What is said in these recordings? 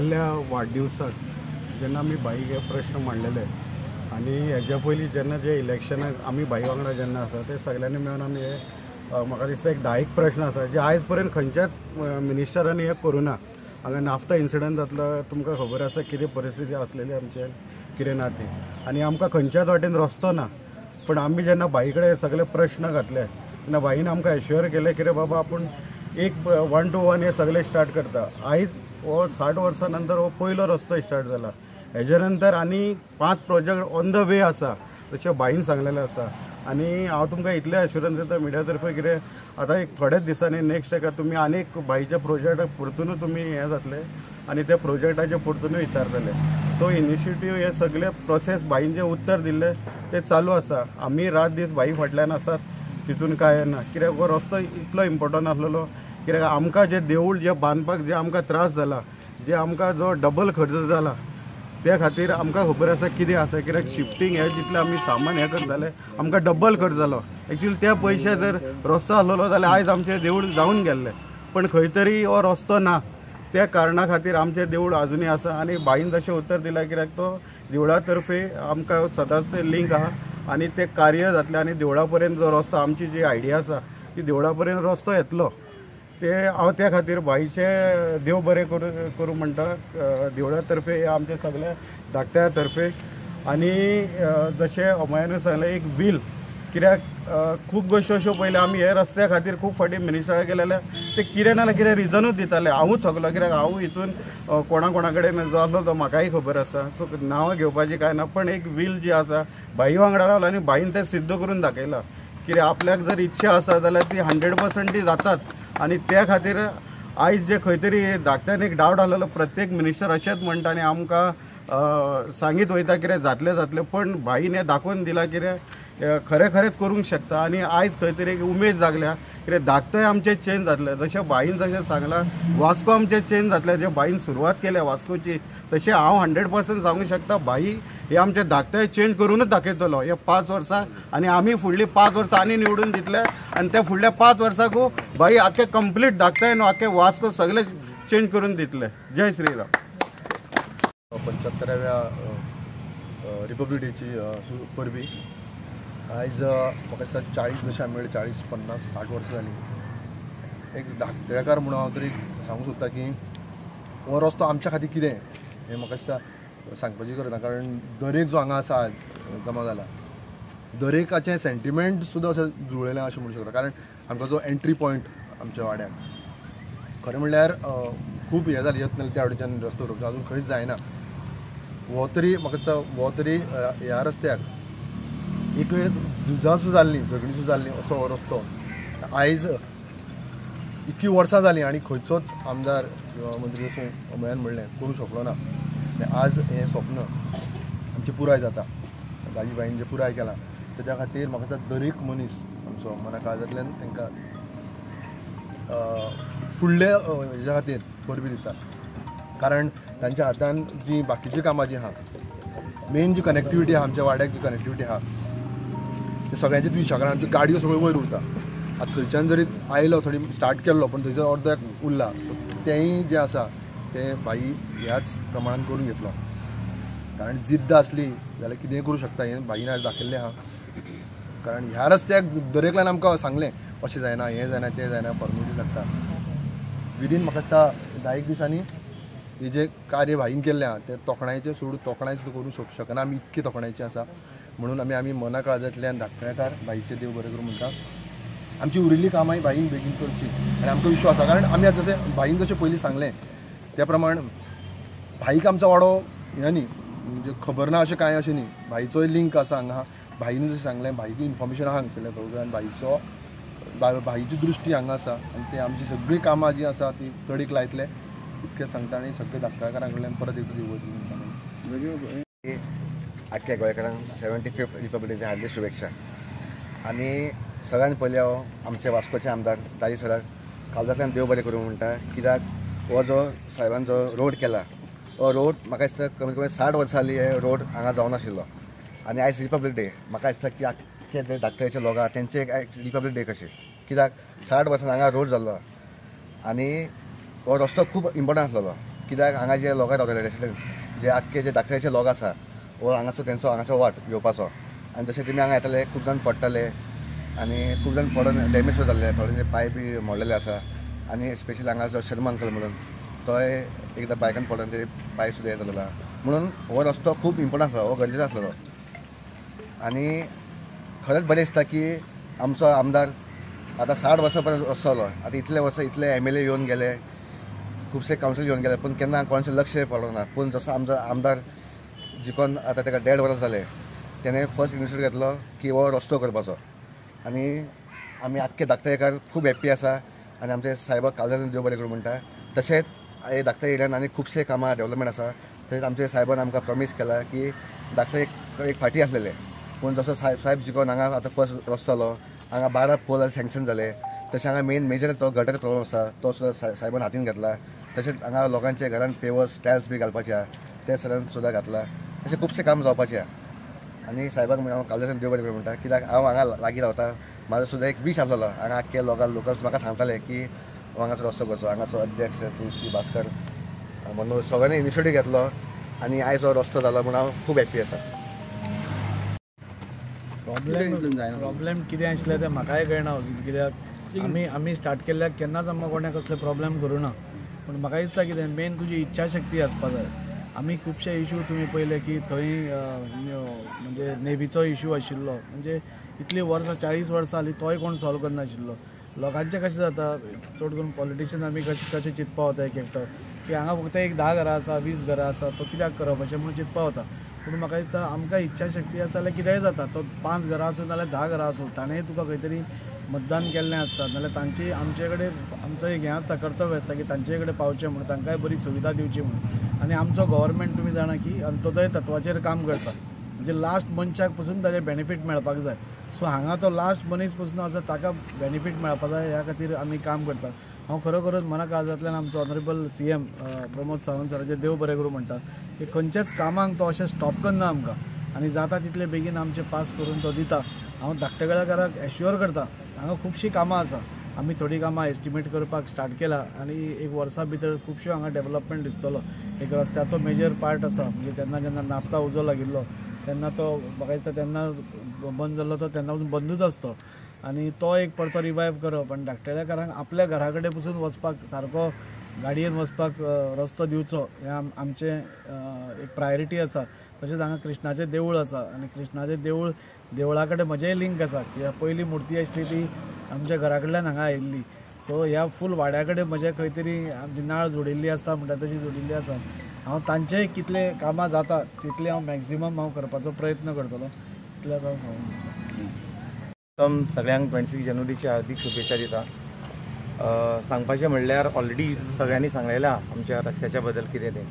गेल्ल्या वाडदिवसाक जेन्ना आमी बाईक हे प्रश्न मांडलेले आनी हेज्या पयलीं जेन्ना जे इलेक्शनाक आमी बाई वांगडा जेन्ना आसा ते सगळ्यांनी मेळून आमी हे म्हाका दिसता एक 10 प्रश्न आसा जे आयज पर्यंत खंयच्याच मिनिस्टरांनी हे करूना। हांगा नाफ्ता इन्सिडंट जातलो, तुमकां खबर आसा कितें परिस्थिती आसलेली आमचे कितें ना ती, आनी आमकां खंयच्याच वाटेन रस्तो ना। पण आमी जेन्ना बाई कडेन सगळे प्रश्न घातले तेन्ना बाईन आमकां एश्युअर केले की रे बाबा आपूण एक 1 to 1 हे सगळे स्टार्ट करता। आयज हो 60 वर्सां नंतर हो पयलो रस्तो स्टार्ट जाला। हेजे नंतर आनी 5 प्रोजेक्ट ऑन द वे आसा जशें बाईन सांगलेलें आसा। आनी हांव तुमकां इतलें एश्युरन्स दिता मिडिया तर्फे कितें आतां एक थोड्याच दिसांनी नेक्स्ट एका तुमी आनीक बाईच्या प्रोजेक्टाक परतून तुमी हे जातले आनी त्या प्रोजेक्टाचे परतूनय विचारतले। सो इनिशिएटीव हे सगळे प्रोसेस बाईन जे उत्तर दिल्ले ते चालू आसा। आमी रात दीस बाई फाटल्यान आसात, तितून काय ना। कित्याक हो रस्तो इतलो इम्पॉर्टंट आसलेलो, कित्याक आमकां जे देवूळ जे बांदपाक जे आमकां त्रास जाला, जे आमकां जो डबल खर्च जाला त्या खातीर आमकां खबर आसा कितें आसा। कित्याक शिफ्टिंग हे जितलें आमी सामान हे करताले आमकां डबल खर्च जालो। एक्चुअली त्या पयशे जर रस्तो आसलो जाल्यार आयज आमचें देवूळ जावन गेल्लें, पण खंय तरी हो रस्तो ना। त्या कारणा खातीर आमचें देवूळ अजुनूय आसा। आनी बाईन जशें उत्तर दिलां कित्याक तो देवळा तर्फे आमकां सदांच ते लिंक आहा आनी ते कार्य जातलें आनी देवळा पर्यंत जो रस्तो आमची जी आयडिया आसा ती देवळा पर्यंत रस्तो येतलो। ते हांव त्या खातीर बाईचे देव बरें करूं म्हणटा देवळा तर्फे आमचे सगळ्या धाकट्या तर्फे। आनी जशें अमयान सांगलें एक वील, कित्याक खूब गोश्टी अश्यो पयले आमी हे रस्त्या खातीर खूब फावटी मिनिस्टरा गेलेले ते कितें नाल्यार कितें रिजनूच दिताले। हांवूच थकलो कित्याक हांव हितून कोणा कडेन जो आसलो तो म्हाकाय खबर आसा, सो नांवां घेवपाची काय ना। पण एक वील जी आसा बाई वांगडा रावला आनी बाईन तें सिद्ध करून दाखयलां कित्याक आपल्याक जर इच्छा आसा जाल्यार ती 100% ती जातात। आनी त्या खातीर आयज जे खंय तरी धाकट्यान एक डावट आसलेलो प्रत्येक मिनिस्टर अशेंच म्हणटा आनी आमकां सांगीत वयता कितें जातलें, पण बाईन हें दाखोवन दिलां कितें खरेंच करूंक शकता। आनी आयज खंय तरी एक उमेद जागल्या कित्याक धाकटेय आमचें चेंज जातलें। जशें बाईन जशें सांगलां वास्को आमचें चेंज जातलें, जे बाईन सुरवात केल्या वास्कोची, तशें हांव 100% सांगूंक शकता बाई हे आमचे धाकटे चेंज करूनच दाखयतलो हे 5 वर्सां। आनी आमी फुडलीं 5 वर्सां आनी निवडून दितले आनी त्या फुडल्या 5 वर्सांकू बाई आख्खे कंप्लीट धाकटे न्हू आख्खे वास्को सगळे चेंज करून दितले। जय श्रीराम। 75व्या रिपब्लीक डेची परबी आयज म्हाका दिसता 40 जशें आमी 40, 50, 60 वर्सां जालीं। एक धाकटेकार म्हणून हांव तरी सांगूंक सोदता की हो रस्तो आमच्या खातीर कितें हें म्हाका दिसता सांगपाची गरज ना। कारण दरेक जो हांगा आसा आज जमा जाला दरेकाचें सेंटिमेंट सुद्दां अशें जुळयलें अशें म्हणूं शकता। कारण आमकां जो एंट्री पॉयंट आमच्या वाड्याक खरें म्हणल्यार खूब हें जालें यत्न त्या वटेच्यान रस्तो करप अजून खंयच जायना। हो तरी म्हाका दिसता हो तरी ह्या रस्त्याक एक वेळ झुजां जाल्लीं, झगडीं जाल्लीं असो हो रस्तो आयज इतकी वर्सां जालीं आनी खंयचोच आमदार किंवा मंत्री जशें अमयान म्हणलें करूं शकलो ना। आज हें स्वप्न आमचें पुराय जाता। दाजी बाईन जें पुराय केलां तेच्या खातीर म्हाका दिसता दरेक मनीस आमचो मना काळजांतल्यान तांकां फुडल्या हेच्या खातीर परबी दिता। कारण तांच्या हातान जी बाकीची कामां जी आहा, मेन जी कनेक्टिविटी आहा आमच्या वाड्याक जी कनेक्टिविटी आहा ते सगळ्यांचेच विशा। कारण आमच्यो गाडयो सगळ्यो वयर उरता। आतां थंयच्यान जरी आयलो थोडी स्टार्ट केल्लो पण थंयसर अर्द्याक उरला, तेंय जें आसा तें बाई ह्याच प्रमाणान करून घेतलो। कारण जिद्द आसली जाल्यार कितेंय करूं शकता हें बाईन आज दाखयल्लें आहा। कारण ह्या रस्त्याक दरेकल्यान आमकां सांगलें अशें जायना, हें जायना, तें जायना, फॉर्मेलिटीज लागता। विदीन म्हाका दिसता 10 दिसांनी हे जें कार्य बाईन केल्लें आहा तें तोखणायेचें सोडून तोखणाय सुद्दां करूंक शकना आमी, इतकी तोखणायची आसा। म्हणून आमी मना काळजांतल्यान धाकट्याकार बाईचें देव बरें करूं म्हणटा। आमची उरिल्लीं कामांय बाईन बेगीन करची आनी आमकां विश्वास आसा। कारण आमी आतां जशें बाईन जशें पयलीं सांगलें त्या प्रमाण बाईक आमचो वाडो हें न्ही म्हणजे खबर ना अशें कांय अशें न्ही। बाईचोय लिंक आसा हांगा। बाईन जशें सांगलें बाईक इन्फॉर्मेशन आहा हांगसरल्या सगळ्यान बाईचो बाईची दृश्टी हांगा आसा आनी ते आमची सगळीं कामां जी आसा ती तडीक लायतले इतकें सांगता। आनी सगळे धाकट्याकारां कडल्यान परत एक आख्ख्या गोंयकारांक 75th रिपब्लीक डे हार्दिक शुभेच्छा। आनी सगळ्यान पयलीं हांव आमचे वास्कोचे आमदार दाजी सराक काळजांतल्यान देव बरें करूं म्हणटा। कित्याक हो जो साहेबान जो रोड केला हो रोड म्हाका दिसता कमीत कमी 60 वर्सां जालीं हे रोड हांगा जावनाशिल्लो। आनी आयज रिपब्लीक डे म्हाका दिसता की आख्खे जे धाकट्याचे लोक आहा तेंचे एक रिपब्लीक डे कशें। कित्याक 60 वर्सां हांगा रोड जाल्लो आनी हो रस्तो खूब इम्पॉर्टंट आसलेलो। कित्याक हांगा जे लोक रावताले रेसिडेंट्स जे आख्खे जे धाकट्याचे लोक आसा वो हांगासो तेंचो हांगासो वाट घेवपाचो आनी जशें तुमी हांगा येताले खूब जाण पडटाले आनी खूब जाण पडून डॅमेज सुद्दां जाल्ले थोडे पांय बी मोडलेले आसा आनी स्पेशली हांगा जो शर्मा अंकल म्हणून तोय एकदां बायकान पडून ते पांय सुद्दां हे जालेलो म्हणून हो रस्तो खूब इम्पोर्टंट आसलो हो गरजेचो आसलो आनी खरेंच बरें दिसता की आमचो आमदार आतां 60 वर्सां पर्यंत रस्तो जालो आतां इतले वर्सां इतले MLA येवन गेले खुबशे कावन्सील येवन गेले पूण केन्ना कोणाचें लक्ष पडूंक ना पूण जसो आमचो आमदार जिखून आतां ताका 1.5 वर्स जाले तेणें फर्स्ट इनिशिएटीव घेतलो की हो रस्तो करपाचो आनी आमी आख्खे धाकटेकार खूब हॅप्पी आसा आनी आमचे सायबाक काळजांतल्यान देव बरें करूं म्हणटा तशेंच हे धाकटे एरियान आनी खुबशे कामां डेवलपमेंट आसा तशेंच आमचे सायबान आमकां प्रॉमीस केला की धाकटे एक फाटी आसलेले पूण जसो सायब जिखून हांगा आतां फर्स्ट रस्तो जालो हांगा 12 पोल सँक्शन जाले तशें हांगा मेजर तो गटर प्रॉब्लम आसा तो सुद्दां सायबान हातीन घेतला तशेंच हांगा लोकांचे घरान पेवर्स टायल्स बी घालपाचे आहा ते सुद्दां घातला अशें खुबशें काम जावपाचें आहा आनी सायबाक हांव काळजांतल्यान देव बरें करूं म्हणटा कित्याक हांव हांगा लागीं रावता म्हाजो सुद्दां एक वीश आसलेलो हांगा आख्खे लोकल्स म्हाका सांगताले की हांगाचो रस्तो करचो हांगाचो अध्यक्ष तुळशी भास्कर म्हणून सगळ्यांनी इनिशिएटीव घेतलो आनी आयज हो रस्तो जालो म्हूण हांव खूब हॅप्पी आसा प्रॉब्लेम कितें आसलें तें म्हाकाय कळना कित्याक आमी स्टार्ट केल्ल्याक केन्नाच आमकां कोणें कसले प्रॉब्लेम करूं ना पूण म्हाका दिसता कितें मेन तुजी इच्छा शक्ती आसपा जाय आमी खुबशे इशू तुमी पळयले की थंय म्हणजे नेवीचो इशू आशिल्लो म्हणजे इतली वर्सां 40 वर्सां जालीं तोय कोण सॉल्व करनाशिल्लो लोकांचें कशें जाता चड करून पॉलिटिशियन आमी कशें चिंतपा वता एक एकटो की हांगा फक्त एक 10 घरां आसा 20 घरां आसा तो कित्याक करप अशें म्हणून चिंतपा वता पूण म्हाका दिसता आमकां इच्छा शक्ती आसा जाल्यार कितेंय जाता तो 5 घरां आसूं नाल्यार 10 घरां आसूं ताणेंय तुका खंय तरी मतदान केल्लें आसता नाल्यार तांची आमचे कडेन आमचो एक हें आसता कर्तव्य आसता की तांचे कडेन पावचें म्हणून तांकांय बरी सुविधा दिवची म्हणून आनी आमचो गव्हर्मेंट तुमी जाणा की अंत्योदय तत्वाचेर काम करता म्हणजे लास्ट मनशाक पसून ताजें बेनिफीट मेळपाक जाय सो हांगा तो लास्ट मनीस पसून आसा ताका बेनिफीट मेळपा जाय ह्या खातीर आमी काम करतात हांव खरोखरच मना काळजांतल्यान आमचो ऑनरेबल CM प्रमोद सावंत सराचें देव बरें करूं म्हणटा की खंयच्याच कामांक तो अशें स्टॉप करना आमकां आनी जाता तितले बेगीन आमचे पास करून तो दिता हांव धाकटे गोंयकाराक एश्युअर करता हांगा खुबशीं कामां आसा आमी थोडी कामां एस्टिमेट करपाक स्टार्ट केला आनी एक वर्सा भितर खुबश्यो हांगा डेव्हलपमेंट दिसतलो एक रस्त्याचो मेजर पार्ट आसा म्हणजे जेन्ना नाफ्ता उजो लागिल्लो तेन्ना तो म्हाका दिसता तेन्ना बंद जाल्लो तो तेन्ना पसून बंदूच आसतो आनी तो एक परतो रिवायव करप आनी धाकटेकारांक आपल्या घरा कडेन पसून वचपाक सारको गाडयेन वचपाक रस्तो दिवचो हें आमचें एक प्रायोरिटी आसा तशेंच हांगा कृष्णाचें देवूळ आसा आनी कृष्णाचें देवळा कडेन म्हजेंय लिंक आसा कित्याक पयली मुर्ती आसली ती आमच्या घरा कडल्यान हांगा आयिल्ली सो ह्या फूल वाड्या कडेन म्हजे खंय तरी आमची नाळ जोडिल्ली आसता म्हणटा तशी जोडिल्ली आसा हांव तांचेय कितले कामां जाता तितले हांव मॅक्झिमम हांव करपाचो प्रयत्न करतलो इतलेंच हांव सांगून सगळ्यांक 26 जानेवारीची हार्दिक शुभेच्छा दिता सांगपाचें म्हणल्यार ऑलरेडी सगळ्यांनी सांगलेलां आमच्या रस्त्याच्या बद्दल कितें तें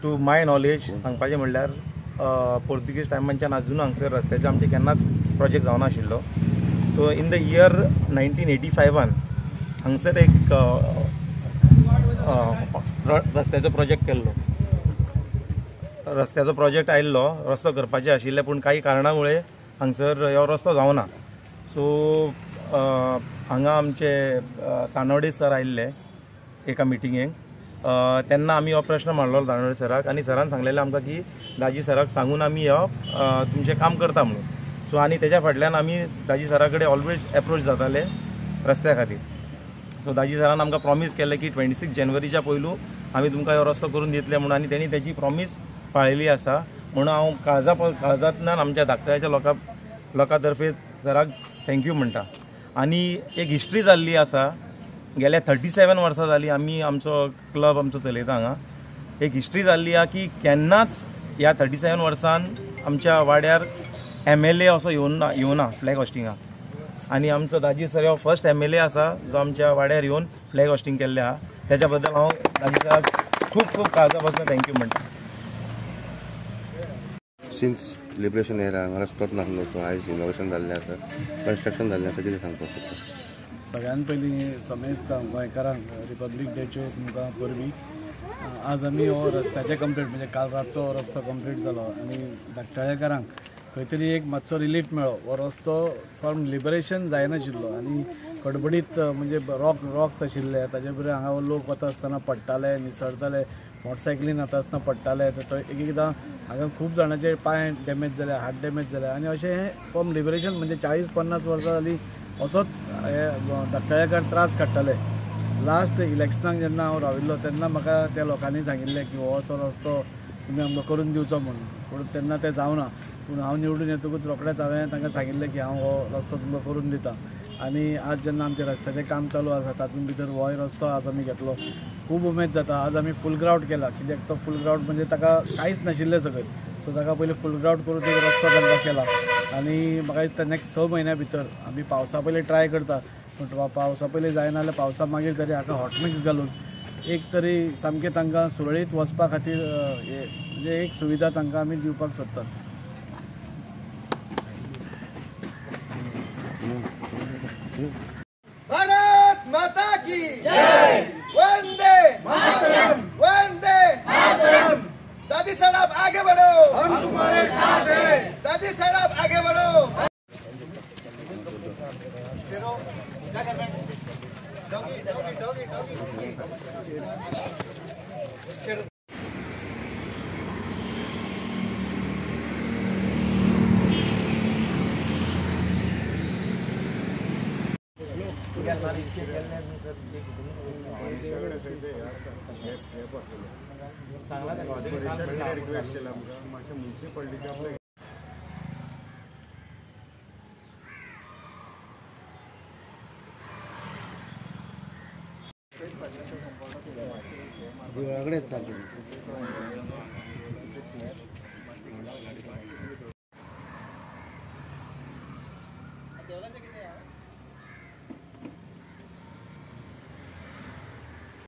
टू माय नॉलेज सांगपाचें म्हणल्यार पोर्तुगीज टायमांच्यान आजून हांगसर रस्त्याचे आमचे केन्नाच प्रोजेक्ट जावना आशिल्लो सो इन द इयर 1985 हांगसर एक रस्त्याचो प्रोजेक्ट केल्लो रस्त्याचो प्रोजेक्ट आयिल्लो रस्तो करपाचें आशिल्लें पूण काही कारणामुळे हांगसर हो रस्तो जावना सो हांगा आमचे तानोडे सर आयिल्ले एका मिटिंगेक तेन्ना आमी हो प्रश्न मांडलो तानोडे सराक आनी सरान सांगलेलें आमकां की दाजी सराक सांगून आमी हो तुमचें काम करता म्हणून सो आनी तेच्या फाटल्यान आमी दाजी सरा कडेन ऑलवेज एप्रोच जाताले रस्त्या खातीर सो दाजी सरान आमकां प्रॉमीस केलें की 26 जानेवारीच्या पयलू आमी तुमकां हो रस्तो करून दितले म्हणून आनी तेणी तेजी प्रॉमीस पाळिल्ली आसा म्हणून हांव काळजांतल्यान आमच्या धाकट्याच्या लोकां तर्फे सराक थँक्यू म्हणटा आनी एक हिस्ट्री जाल्ली आसा गेल्या 37 वर्सां जालीं आमी आमचो क्लब आमचो चलयता हांगा एक हिस्ट्री जाल्ली आहा की केन्नाच ह्या 37 वर्सान आमच्या वाड्यार MLA असो येवना फ्लॅग हॉस्टिंगाक आनी आमचो दाजी सर हो फर्स्ट MLA आसा जो आमच्या वाड्यार येवन फ्लॅग हॉस्टिंग केल्लें आहा त्याच्या बद्दल हांव दाजी सराक खूब खूब काळजा पासून थँक्यू म्हणटा सिन्स लिबरेशन एरा हांगा रस्तोच नासलो सो आयज इनोवेशन जाल्लें आसा कन्स्ट्रक्शन जाल्लें आसा कितें सांगपाक सोदता सगळ्यान पयलीं समेस्त गोंयकारांक रिपब्लीक डेच्यो तुमकां परबीं आज आमी हो रस्त्याचें कंप्लीट म्हणजे काल रातचो रस्तो कंप्लीट जालो आनी धाकटाळेकारांक खंय तरी एक मातसो रिलीफ मेळ्ळो हो रस्तो फ्रॉम लिबरेशन जायनाशिल्लो आनी खडबडीत म्हणजे रॉक्स आशिल्ले ताजे बरें हांगा लोक वता आसतना पडटाले निसरताले मोटरसायकलीन वता आसतना पडटाले एक एकदां हांगा खूब जाणांचे पांय डॅमेज जाले हात डॅमेज जाले आनी अशें हें फ्रॉम लिबरेशन म्हणजे 40-50 वर्सां जालीं असोच धक्कळेकार त्रास काडटाले. लास्ट इलेक्शनाक जेन्ना हांव राविल्लो तेन्ना म्हाका त्या लोकांनी सांगिल्लें की हो असो रस्तो तुमी आमकां करून दिवचो म्हणून, पूण तेन्ना तें जावना. पूण हांव निवडून येतकूच रोखडेंच हांवें तांकां सांगिल्लें की हांव हो रस्तो तुमकां करून दिता. आनी आज जेन्ना आमच्या रस्त्याचें काम चालू आसा तातूंत भितर होय रस्तो आज आमी घेतलो. खूब उमेद जाता. आज आमी फूल ग्राउंड केला, कित्याक तो फूल ग्राउंड म्हणजे ताका कांयच नाशिल्लें सकयल, सो ताका पयलीं फूल ग्राउंड करून एक रस्तो तांकां केला. आनी म्हाका दिसता नेक्स्ट 6 म्हयन्या भितर आमी पावसा पयलीं ट्राय करता, पूण पावसा पयलीं जायना जाल्यार पावसा मागीर तरी हाका हॉट मिक्स घालून एक तरी सामकें तांकां सुरळीत वचपा खातीर म्हणजे एक सुविधा तांकां आमी दिवपाक सोदतात. भारत माता की जय, वंदे मातरम, वंदे मातरम. दादी साहब आगे बढ़ो, हम तुम्हारे साथ हैं. दादी साहब आगे बढ़ो. रिक्वेस्ट केला मातशें म्युन्सिपाल्टीचे आपले देवळाकडे येतात.